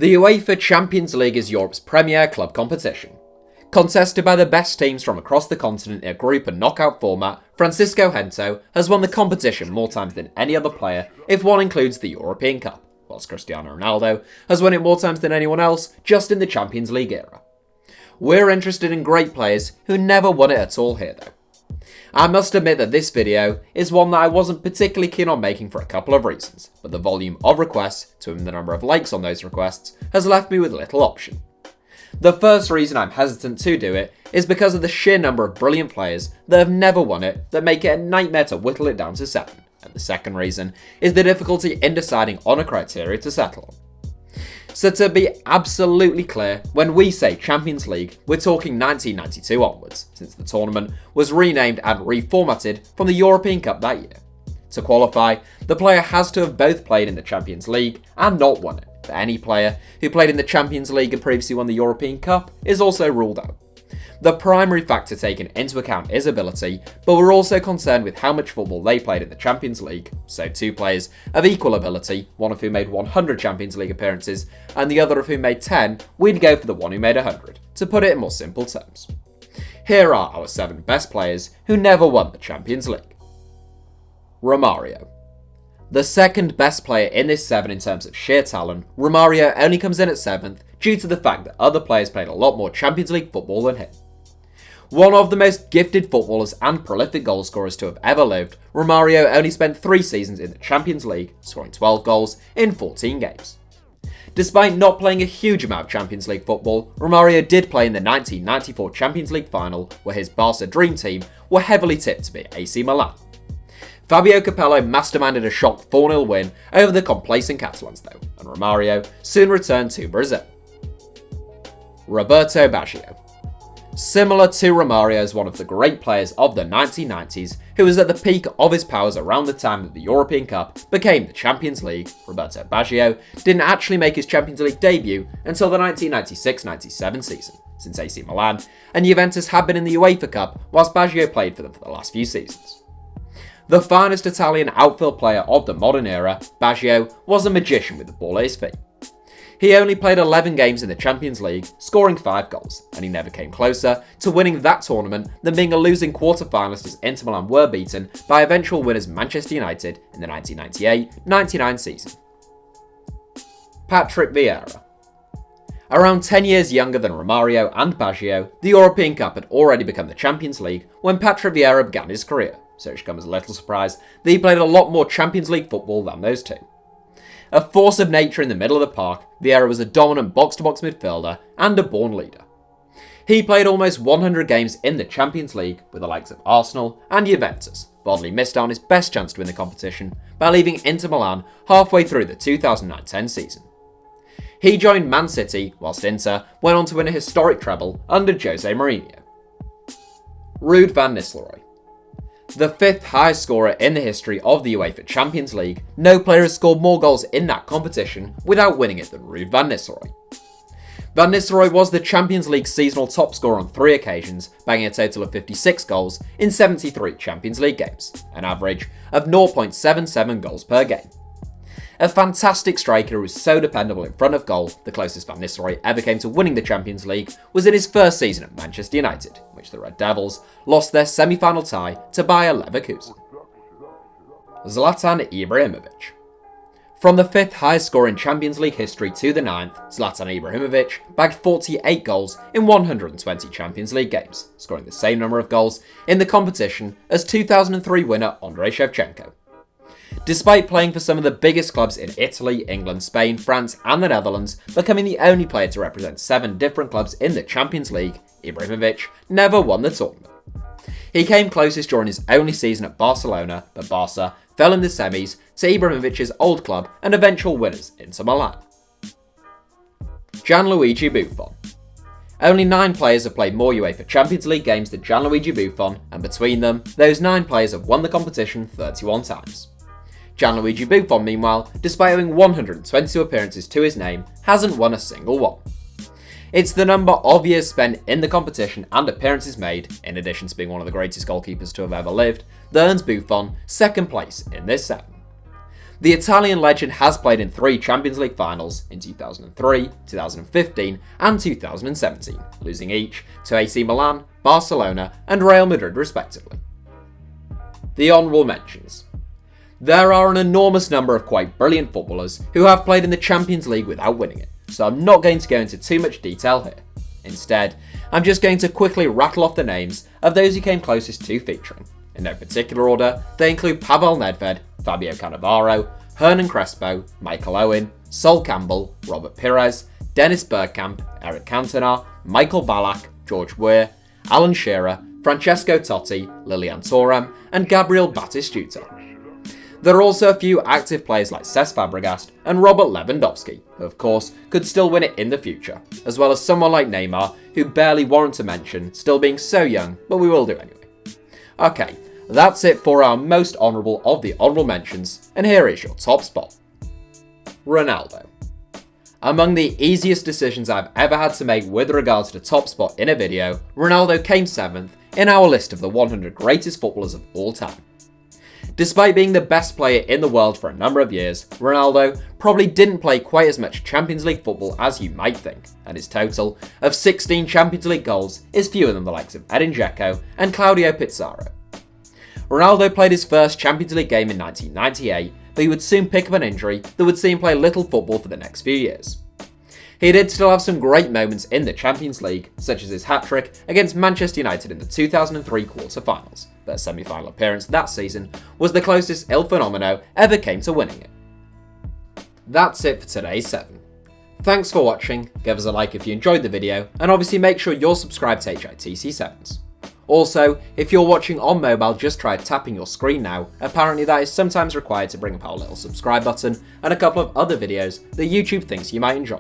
The UEFA Champions League is Europe's premier club competition. Contested by the best teams from across the continent in a group and knockout format, Francisco Gento has won the competition more times than any other player if one includes the European Cup, whilst Cristiano Ronaldo has won it more times than anyone else just in the Champions League era. We're interested in great players who never won it at all here though. I must admit that this video is one that I wasn't particularly keen on making for a couple of reasons, but the volume of requests, to the number of likes on those requests, has left me with little option. The first reason I'm hesitant to do it is because of the sheer number of brilliant players that have never won it that make it a nightmare to whittle it down to 7, and the second reason is the difficulty in deciding on a criteria to settle on. So to be absolutely clear, when we say Champions League, we're talking 1992 onwards, since the tournament was renamed and reformatted from the European Cup that year. To qualify, the player has to have both played in the Champions League and not won it, but any player who played in the Champions League and previously won the European Cup is also ruled out. The primary factor taken into account is ability, but we're also concerned with how much football they played in the Champions League, so 2 players of equal ability, one of whom made 100 Champions League appearances and the other of whom made 10, we'd go for the one who made 100, to put it in more simple terms. Here are our 7 best players who never won the Champions League. Romario. The second best player in this 7 in terms of sheer talent, Romario only comes in at 7th due to the fact that other players played a lot more Champions League football than him. One of the most gifted footballers and prolific goalscorers to have ever lived, Romario only spent 3 seasons in the Champions League, scoring 12 goals in 14 games. Despite not playing a huge amount of Champions League football, Romario did play in the 1994 Champions League final, where his Barca dream team were heavily tipped to be AC Milan. Fabio Capello masterminded a shock 4-0 win over the complacent Catalans though, and Romario soon returned to Brazil. Roberto Baggio. Similar to Romario as one of the great players of the 1990s, who was at the peak of his powers around the time that the European Cup became the Champions League, Roberto Baggio didn't actually make his Champions League debut until the 1996-97 season, since AC Milan and Juventus had been in the UEFA Cup whilst Baggio played for them for the last few seasons. The finest Italian outfield player of the modern era, Baggio was a magician with the ball at his feet. He only played 11 games in the Champions League, scoring 5 goals, and he never came closer to winning that tournament than being a losing quarter-finalist as Inter Milan were beaten by eventual winners Manchester United in the 1998-99 season. Patrick Vieira. Around 10 years younger than Romario and Baggio, the European Cup had already become the Champions League when Patrick Vieira began his career, so it should come as a little surprise that he played a lot more Champions League football than those two. A force of nature in the middle of the park, Vieira was a dominant box-to-box midfielder and a born leader. He played almost 100 games in the Champions League with the likes of Arsenal and Juventus, but oddly missed out on his best chance to win the competition by leaving Inter Milan halfway through the 2009-10 season. He joined Man City, whilst Inter went on to win a historic treble under Jose Mourinho. Ruud van Nistelrooy. The 5th highest scorer in the history of the UEFA Champions League, no player has scored more goals in that competition without winning it than Ruud van Nistelrooy. Van Nistelrooy was the Champions League seasonal top scorer on 3 occasions, bagging a total of 56 goals in 73 Champions League games, an average of 0.77 goals per game. A fantastic striker who was so dependable in front of goal, the closest Van Nistelrooy ever came to winning the Champions League was in his first season at Manchester United, in which the Red Devils lost their semi-final tie to Bayer Leverkusen. Zlatan Ibrahimovic. From the 5th highest scorer in Champions League history to the 9th, Zlatan Ibrahimovic bagged 48 goals in 120 Champions League games, scoring the same number of goals in the competition as 2003 winner Andrei Shevchenko. Despite playing for some of the biggest clubs in Italy, England, Spain, France and the Netherlands, becoming the only player to represent 7 different clubs in the Champions League, Ibrahimovic never won the tournament. He came closest during his only season at Barcelona, but Barca fell in the semis to Ibrahimovic's old club and eventual winners Inter Milan. Gianluigi Buffon. Only 9 players have played more UEFA Champions League games than Gianluigi Buffon, and between them, those 9 players have won the competition 31 times. Gianluigi Buffon, meanwhile, despite having 122 appearances to his name, hasn't won a single one. It's the number of years spent in the competition and appearances made, in addition to being one of the greatest goalkeepers to have ever lived, that earns Buffon second place in this 7. The Italian legend has played in 3 Champions League finals in 2003, 2015 and 2017, losing each to AC Milan, Barcelona and Real Madrid respectively. The honourable mentions. There are an enormous number of quite brilliant footballers who have played in the Champions League without winning it, so I'm not going to go into too much detail here. Instead, I'm just going to quickly rattle off the names of those who came closest to featuring. In no particular order, they include Pavel Nedved, Fabio Cannavaro, Hernan Crespo, Michael Owen, Sol Campbell, Robert Pires, Dennis Bergkamp, Eric Cantona, Michael Ballack, George Weah, Alan Shearer, Francesco Totti, Lilian Thuram, and Gabriel Batistuta. There are also a few active players like Cesc Fabregas and Robert Lewandowski, who of course could still win it in the future, as well as someone like Neymar, who barely warrants a mention, still being so young, but we will do anyway. Okay, that's it for our most honourable of the honourable mentions, and here is your top spot. Ronaldo. Among the easiest decisions I've ever had to make with regards to top spot in a video, Ronaldo came 7th in our list of the 100 greatest footballers of all time. Despite being the best player in the world for a number of years, Ronaldo probably didn't play quite as much Champions League football as you might think, and his total of 16 Champions League goals is fewer than the likes of Edin Dzeko and Claudio Pizarro. Ronaldo played his first Champions League game in 1998, but he would soon pick up an injury that would see him play little football for the next few years. He did still have some great moments in the Champions League, such as his hat-trick against Manchester United in the 2003 quarter-finals, but a semi-final appearance that season was the closest Il Fenomeno ever came to winning it. That's it for today's 7. Thanks for watching, give us a like if you enjoyed the video, and obviously make sure you're subscribed to HITC 7s. Also, if you're watching on mobile, just try tapping your screen now. Apparently that is sometimes required to bring up our little subscribe button and a couple of other videos that YouTube thinks you might enjoy.